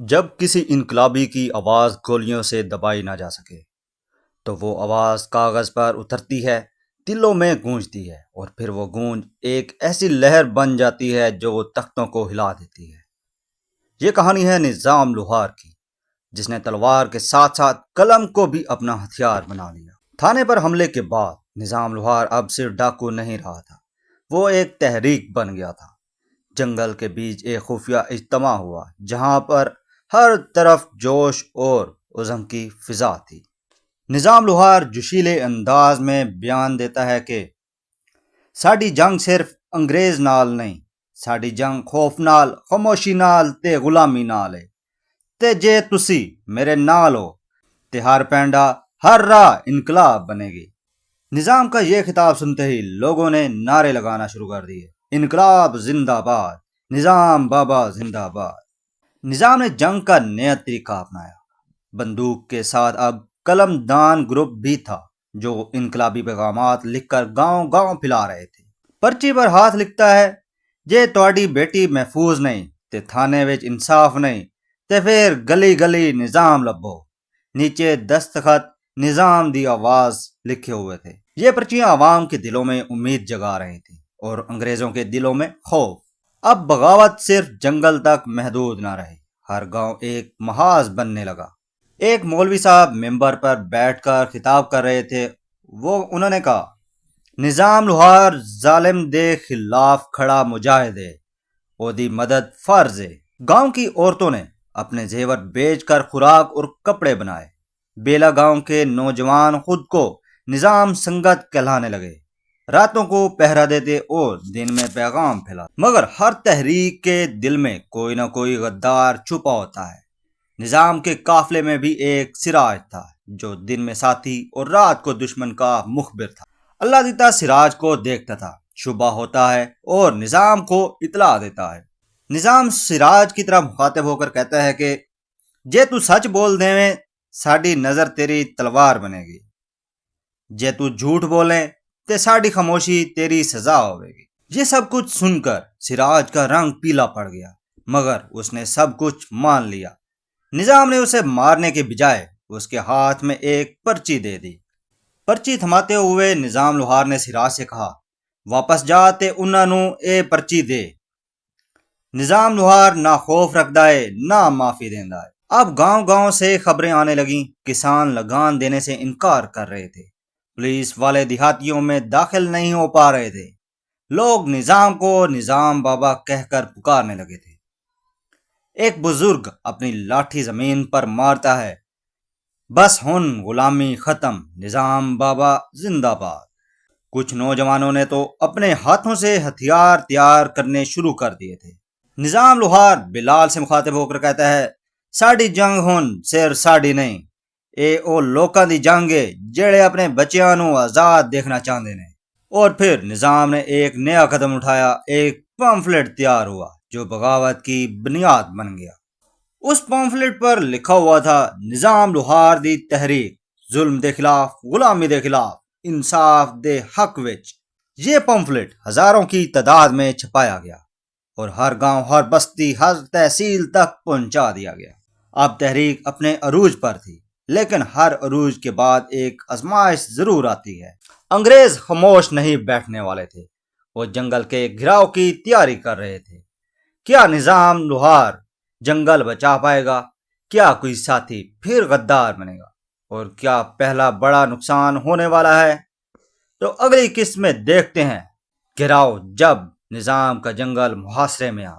جب کسی انقلابی کی آواز گولیوں سے دبائی نہ جا سکے تو وہ آواز کاغذ پر اترتی ہے، دلوں میں گونجتی ہے اور پھر وہ گونج ایک ایسی لہر بن جاتی ہے جو تختوں کو ہلا دیتی ہے۔ یہ کہانی ہے نظام لوہار کی، جس نے تلوار کے ساتھ ساتھ قلم کو بھی اپنا ہتھیار بنا لیا۔ تھانے پر حملے کے بعد نظام لوہار اب صرف ڈاکو نہیں رہا تھا، وہ ایک تحریک بن گیا تھا۔ جنگل کے بیچ ایک خفیہ اجتماع ہوا جہاں پر ہر طرف جوش اور عزم کی فضا تھی۔ نظام لوہار جوشیلے انداز میں بیان دیتا ہے کہ ساڈی جنگ صرف انگریز نال نہیں، ساڈی جنگ خوف نال، خاموشی نال تے غلامی نال ہے، تے جے تسی میرے نال ہو تے ہر پینڈا ہر راہ انقلاب بنے گی۔ نظام کا یہ خطاب سنتے ہی لوگوں نے نعرے لگانا شروع کر دیے، انقلاب زندہ باد، نظام بابا زندہ باد۔ نظام نے جنگ کا نیا طریقہ اپنایا۔ بندوق کے ساتھ اب قلم دان گروپ بھی تھا جو انقلابی پیغامات لکھ کر گاؤں گاؤں پھیلا رہے تھے۔ پرچی پر ہاتھ لکھتا ہے، جے تواڈی بیٹی محفوظ نہیں تے تھانے وچ انصاف نہیں تے پھر گلی گلی نظام لبو۔ نیچے دستخط نظام دی آواز لکھے ہوئے تھے۔ یہ پرچیاں عوام کے دلوں میں امید جگا رہی تھیں اور انگریزوں کے دلوں میں خوف۔ اب بغاوت صرف جنگل تک محدود نہ رہی، ہر گاؤں ایک محاذ بننے لگا۔ ایک مولوی صاحب ممبر پر بیٹھ کر خطاب کر رہے تھے، انہوں نے کہا، نظام لوہار ظالم دے خلاف کھڑا مجاہد ہے، او دی مدد فرض ہے۔ گاؤں کی عورتوں نے اپنے زیور بیچ کر خوراک اور کپڑے بنائے۔ بیلا گاؤں کے نوجوان خود کو نظام سنگت کہلانے لگے، راتوں کو پہرا دیتے اور دن میں پیغام پھیلا۔ مگر ہر تحریک کے دل میں کوئی نہ کوئی غدار چھپا ہوتا ہے۔ نظام کے قافلے میں بھی ایک سراج تھا جو دن میں ساتھی اور رات کو دشمن کا مخبر تھا۔ اللہ دیتا سراج کو دیکھتا تھا، شبہ ہوتا ہے اور نظام کو اطلاع دیتا ہے۔ نظام سراج کی طرح مخاطب ہو کر کہتا ہے کہ جے تو سچ بول دے میں ساڈی نظر تیری تلوار بنے گی، جے تو جھوٹ بولے تے ساڈی خاموشی تیری سزا ہوئے گی۔ یہ سب کچھ سن کر سراج کا رنگ پیلا پڑ گیا، مگر اس نے سب کچھ مان لیا۔ نظام نے اسے مارنے کے بجائے اس کے ہاتھ میں ایک پرچی دے دی۔ پرچی تھماتے ہوئے نظام لوہار نے سراج سے کہا، واپس جا تے انہاں نوں اے پرچی دے۔ نظام لوہار نہ خوف رکھدا ہے نہ معافی دیندا ہے۔ اب گاؤں گاؤں سے خبریں آنے لگیں، کسان لگان دینے سے انکار کر رہے تھے، پولیس والے دیہاتیوں میں داخل نہیں ہو پا رہے تھے، لوگ نظام کو نظام بابا کہہ کر پکارنے لگے تھے۔ ایک بزرگ اپنی لاٹھی زمین پر مارتا ہے، بس ہن غلامی ختم، نظام بابا زندہ باد۔ کچھ نوجوانوں نے تو اپنے ہاتھوں سے ہتھیار تیار کرنے شروع کر دیے تھے۔ نظام لوہار بلال سے مخاطب ہو کر کہتا ہے، ساڈی جنگ ہن صرف ساڈی نہیں، اے او لوکاں دی جنگ ہے جڑے اپنے بچیاں نوں آزاد دیکھنا چاہندے نے۔ اور پھر نظام نے ایک نیا قدم اٹھایا، ایک پمفلٹ تیار ہوا جو بغاوت کی بنیاد بن گیا۔ اس پمفلٹ پر لکھا ہوا تھا، نظام لوہار دی تحریک، ظلم دے خلاف، غلامی دے خلاف، انصاف دے حق وچ۔ یہ پمفلٹ ہزاروں کی تعداد میں چھپایا گیا اور ہر گاؤں، ہر بستی، ہر تحصیل تک پہنچا دیا گیا۔ اب تحریک اپنے عروج پر تھی، لیکن ہر عروج کے بعد ایک آزمائش ضرور آتی ہے۔ انگریز خاموش نہیں بیٹھنے والے تھے، وہ جنگل کے گھراؤ کی تیاری کر رہے تھے۔ کیا نظام لوہار جنگل بچا پائے گا؟ کیا کوئی ساتھی پھر غدار بنے گا؟ اور کیا پہلا بڑا نقصان ہونے والا ہے؟ تو اگلی قسط میں دیکھتے ہیں گھراؤ جب نظام کا جنگل محاصرے میں آ